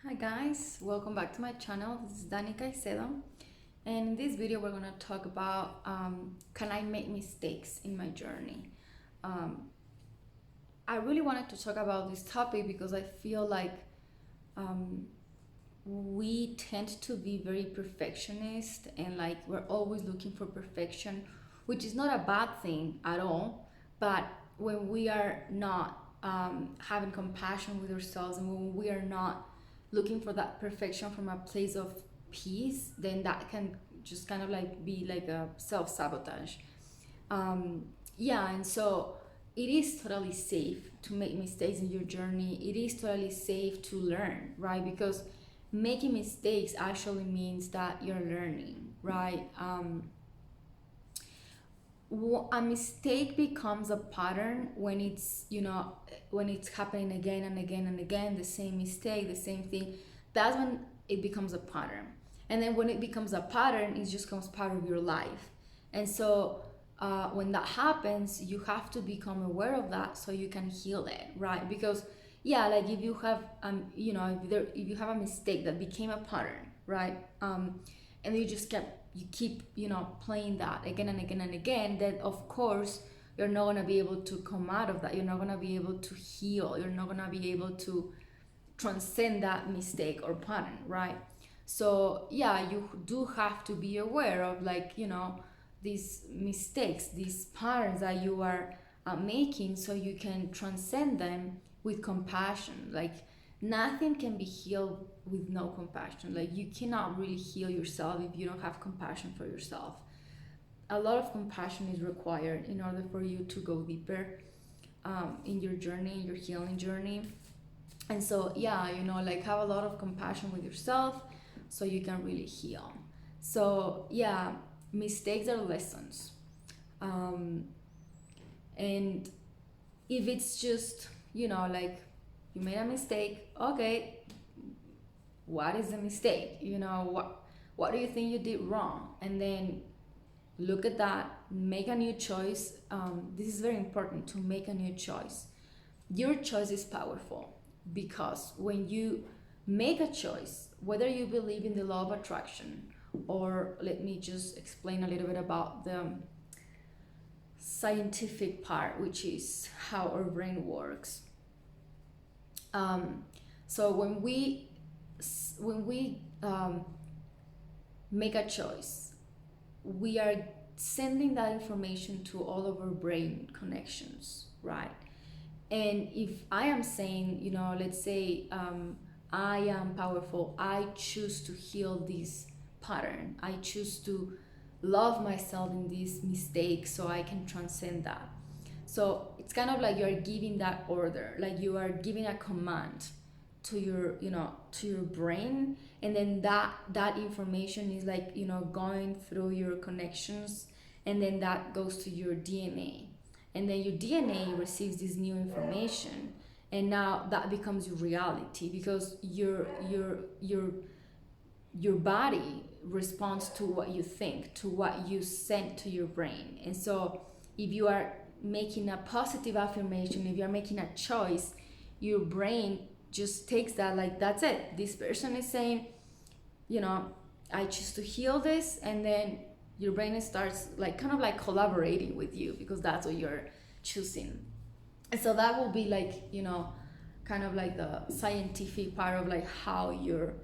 Hi guys, welcome back to my channel. This is Dani Caicedo, and in this video we're going to talk about can I make mistakes in my journey. I really wanted to talk about this topic because I feel like we tend to be very perfectionist, and like we're always looking for perfection, which is not a bad thing at all. But when we are not having compassion with ourselves, and when we are not looking for that perfection from a place of peace, then that can just kind of like be like a self-sabotage. And so it is totally safe to make mistakes in your journey. It is totally safe to learn, right? Because making mistakes actually means that you're learning, right? A mistake becomes a pattern when it's happening again and again and again, the same mistake, the same thing. That's when it becomes a pattern. And then when it becomes a pattern, it just becomes part of your life. And so when that happens, you have to become aware of that so you can heal it, right? Because yeah, like if you have if you have a mistake that became a pattern, right? And you keep playing that again and again and again, then of course you're not going to be able to come out of that. You're not going to be able to heal. You're not going to be able to transcend that mistake or pattern, right? So yeah, you do have to be aware of these mistakes, these patterns that you are making, so you can transcend them with compassion. Like nothing can be healed with no compassion. Like you cannot really heal yourself if you don't have compassion for yourself. A lot of compassion is required in order for you to go deeper in your journey, in your healing journey. And so yeah, like have a lot of compassion with yourself so you can really heal. So yeah, mistakes are lessons. And if it's just like you made a mistake, okay, what is the mistake? What do you think you did wrong? And then look at that, make a new choice. This is very important, to make a new choice. Your choice is powerful, because when you make a choice, whether you believe in the law of attraction, or let me just explain a little bit about the scientific part, which is how our brain works. So when we make a choice, we are sending that information to all of our brain connections, right? And if I am saying, let's say, I am powerful, I choose to heal this pattern, I choose to love myself in this mistake so I can transcend that. So it's kind of like you're giving that order, like you are giving a command to your brain, and then that information is like going through your connections, and then that goes to your DNA, and then your DNA receives this new information, and now that becomes your reality, because your body responds to what you think, to what you send to your brain. And so if you are making a positive affirmation, if you're making a choice, your brain just takes that, like, that's it, this person is saying, I choose to heal this, and then your brain starts like kind of like collaborating with you, because that's what you're choosing. And so that will be like kind of like the scientific part of like how your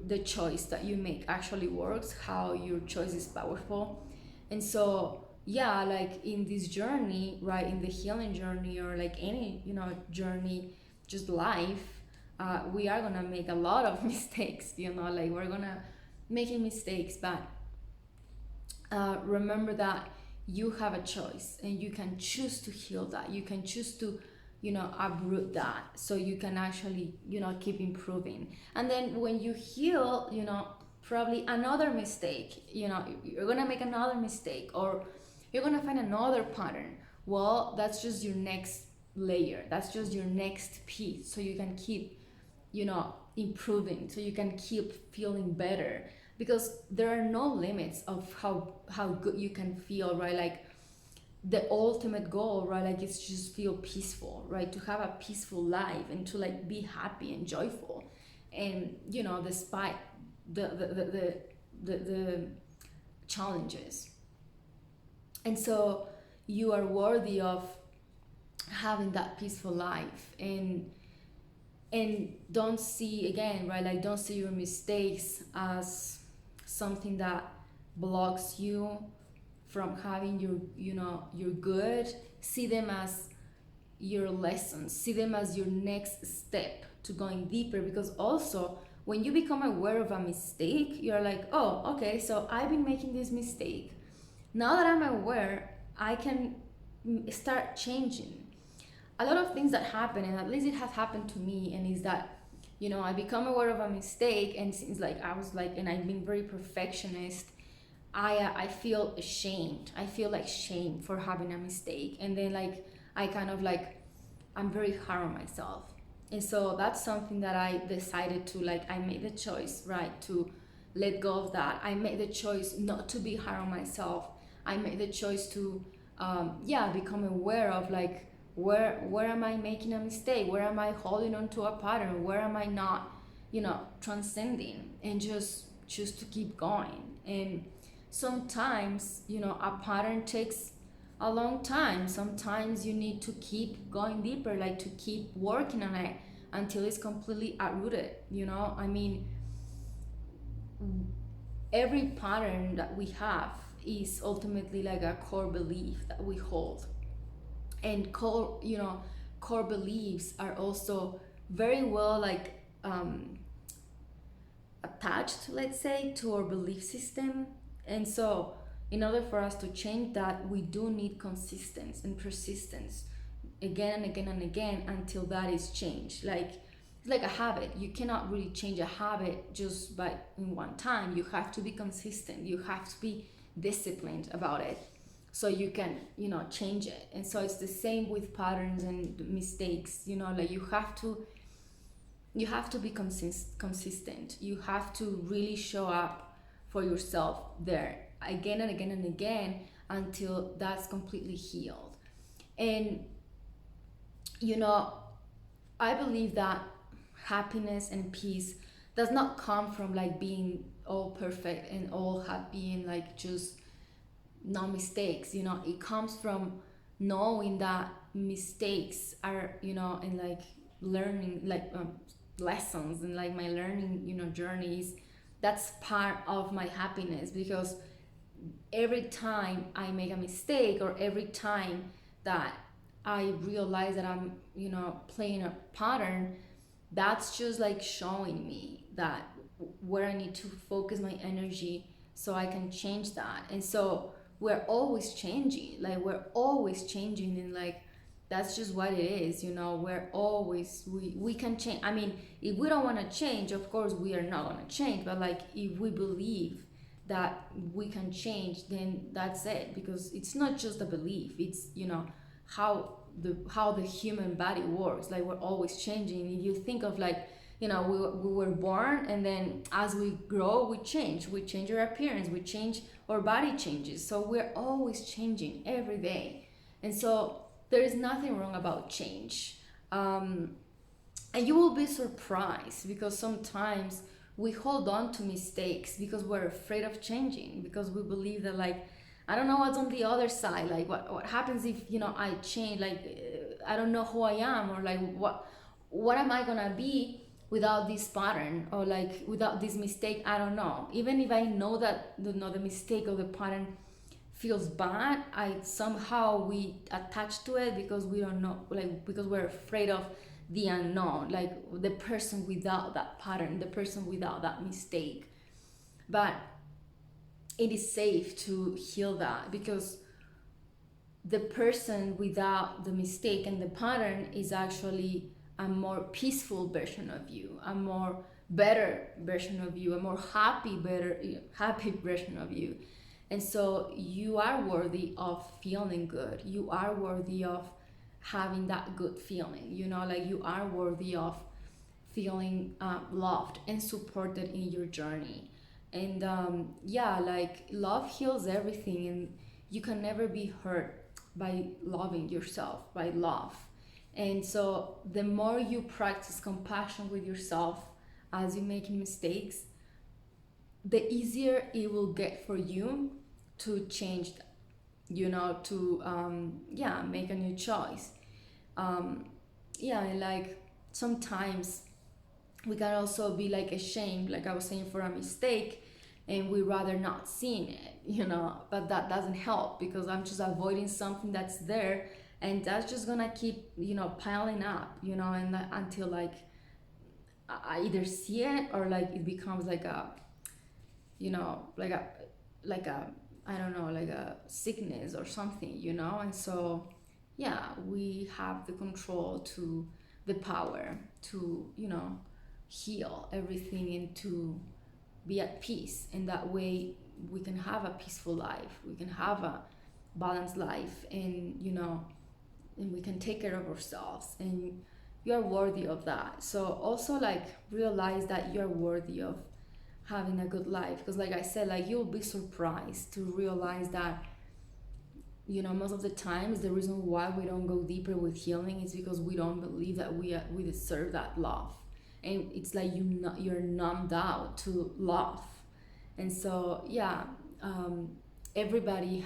the choice that you make actually works, how your choice is powerful. And so yeah, like in this journey, right, in the healing journey, or like any journey, just life, we are gonna make a lot of mistakes, like we're gonna making mistakes. But remember that you have a choice, and you can choose to heal that. You can choose to uproot that, so you can actually keep improving. And then when you heal, probably another mistake, you're gonna make another mistake, or you're gonna find another pattern. Well, that's just your next layer, that's just your next piece, so you can keep improving, so you can keep feeling better, because there are no limits of how good you can feel, right? Like the ultimate goal, right, like it's just feel peaceful, right, to have a peaceful life, and to like be happy and joyful. and despite the challenges. And so you are worthy of having that peaceful life. And don't see, again, right, like don't see your mistakes as something that blocks you from having your good. See them as your lessons, see them as your next step to going deeper. Because also when you become aware of a mistake, you're like, oh, okay, so I've been making this mistake. Now that I'm aware, I can start changing. A lot of things that happen, and at least it has happened to me, and is that I become aware of a mistake, and since like I was like, and I've been very perfectionist, I feel ashamed. I feel like shame for having a mistake, and then like I kind of like, I'm very hard on myself. And so that's something that I decided to, like, I made the choice, right, to let go of that. I made the choice not to be hard on myself. I made the choice to become aware of like, where am I making a mistake? Where am I holding on to a pattern? Where am I not transcending? And just choose to keep going. And sometimes a pattern takes a long time. Sometimes you need to keep going deeper, like to keep working on it until it's completely uprooted. I mean, every pattern that we have is ultimately like a core belief that we hold. And core beliefs are also very well like attached, let's say, to our belief system. And so in order for us to change that, we do need consistency and persistence again and again and again until that is changed. Like it's like a habit. You cannot really change a habit just by in one time. You have to be consistent. You have to be disciplined about it so you can change it. And so it's the same with patterns and mistakes. Like you have to be consistent. You have to really show up for yourself there again and again and again until that's completely healed. And I believe that happiness and peace does not come from like being all perfect and all happy and like just no mistakes. It comes from knowing that mistakes are and like learning, like lessons, and like my learning journeys, that's part of my happiness. Because every time I make a mistake, or every time that I realize that I'm playing a pattern, that's just like showing me that where I need to focus my energy so I can change that. And so we're always changing, and like that's just what it is. We're always, we can change. I mean, if we don't want to change, of course we are not going to change, but like if we believe that we can change, then that's it. Because it's not just a belief, it's how the human body works. Like we're always changing. If you think of like we were born, and then as we grow, we change our appearance, we change, our body changes. So we're always changing every day. And so there is nothing wrong about change. And you will be surprised, because sometimes we hold on to mistakes because we're afraid of changing, because we believe that like, I don't know what's on the other side, like what happens if I change, like I don't know who I am, or like what am I gonna be without this pattern, or like without this mistake. I don't know. Even if I know that the mistake or the pattern feels bad, we attach to it because we don't know, like because we're afraid of the unknown, like the person without that pattern, the person without that mistake. But it is safe to heal that, because the person without the mistake and the pattern is actually a more peaceful version of you, a more better version of you, a more happy version of you. And so you are worthy of feeling good. You are worthy of having that good feeling, like you are worthy of feeling loved and supported in your journey. And like love heals everything, and you can never be hurt by loving yourself, by love. And so the more you practice compassion with yourself, as you're making mistakes, the easier it will get for you to change, to make a new choice. And like sometimes we can also be like ashamed, like I was saying, for a mistake, and we rather not seeing it, but that doesn't help, because I'm just avoiding something that's there, and that's just gonna keep, piling up, and until like I either see it, or like it becomes like a, like a, I don't know, like a sickness or something, and so yeah, we have the control, to the power to, heal everything and to be at peace. And that way we can have a peaceful life, we can have a balanced life, and and we can take care of ourselves, and you're worthy of that. So also like realize that you're worthy of having a good life, because like I said, like you'll be surprised to realize that most of the times the reason why we don't go deeper with healing is because we don't believe that we deserve that love, and it's like you're numbed out to love. And so yeah, everybody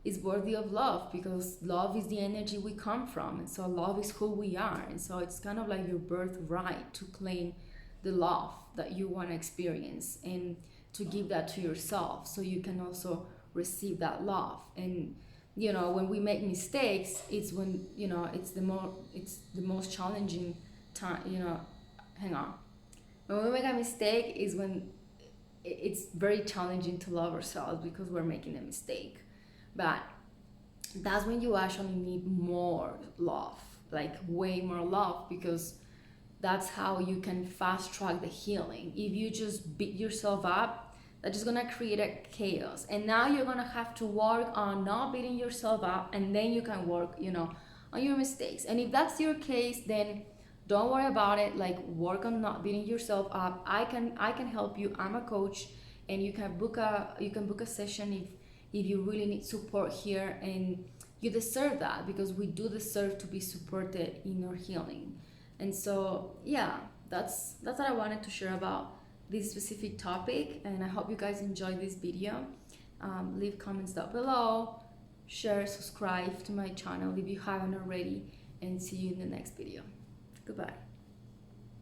is worthy of love, because love is the energy we come from, and so love is who we are. And so it's kind of like your birthright to claim the love that you want to experience, and to give that to yourself, so you can also receive that love. And when we make mistakes, it's when it's the most challenging time. Hang on. When we make a mistake is when it's very challenging to love ourselves, because we're making a mistake. But that's when you actually need more love, like way more love, because that's how you can fast track the healing. If you just beat yourself up, that's just gonna create a chaos. And now you're gonna have to work on not beating yourself up, and then you can work, on your mistakes. And if that's your case, then don't worry about it. Like, work on not beating yourself up. I can help you. I'm a coach, and you can book a session if you really need support here, and you deserve that, because we do deserve to be supported in our healing. And so yeah, that's what I wanted to share about this specific topic, and I hope you guys enjoyed this video. Leave comments down below, share, subscribe to my channel if you haven't already, and see you in the next video. Goodbye.